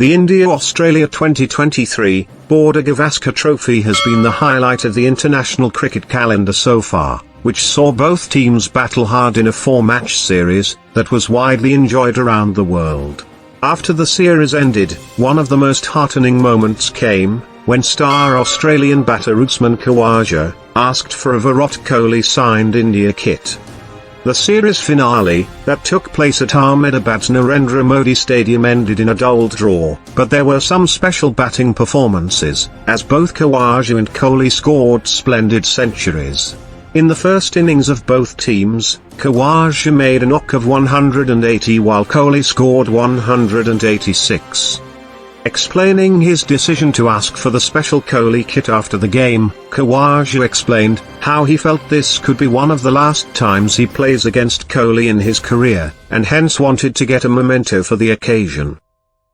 The India-Australia 2023 Border Gavaskar Trophy has been the highlight of the international cricket calendar so far, which saw both teams battle hard in a 4-match series that was widely enjoyed around the world. After the series ended, one of the most heartening moments came when star Australian batter Usman Khawaja asked for a Virat Kohli signed India kit. The series finale, that took place at Ahmedabad's Narendra Modi Stadium, ended in a dull draw, but there were some special batting performances, as both Khawaja and Kohli scored splendid centuries. In the first innings of both teams, Khawaja made a knock of 180 while Kohli scored 186. Explaining his decision to ask for the special Kohli kit after the game, Khawaja explained how he felt this could be one of the last times he plays against Kohli in his career, and hence wanted to get a memento for the occasion.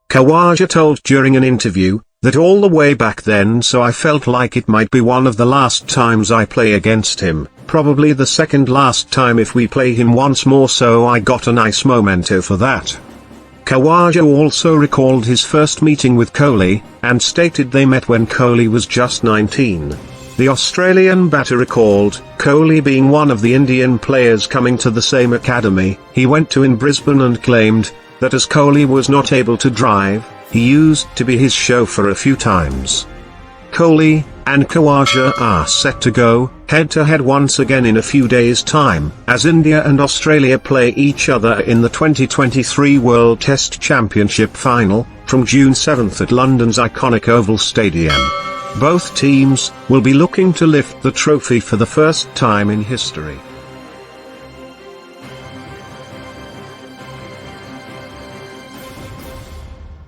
Khawaja told during an interview that all the way back then, so I felt like it might be one of the last times I play against him, probably the second last time if we play him once more, so I got a nice memento for that. Khawaja also recalled his first meeting with Kohli, and stated they met when Kohli was just 19. The Australian batter recalled, Kohli being one of the Indian players coming to the same academy he went to in Brisbane, and claimed that as Kohli was not able to drive, he used to be his chauffeur a few times. Kohli and Khawaja are set to go head-to-head once again in a few days' time, as India and Australia play each other in the 2023 World Test Championship final, from June 7 at London's iconic Oval Stadium. Both teams will be looking to lift the trophy for the first time in history.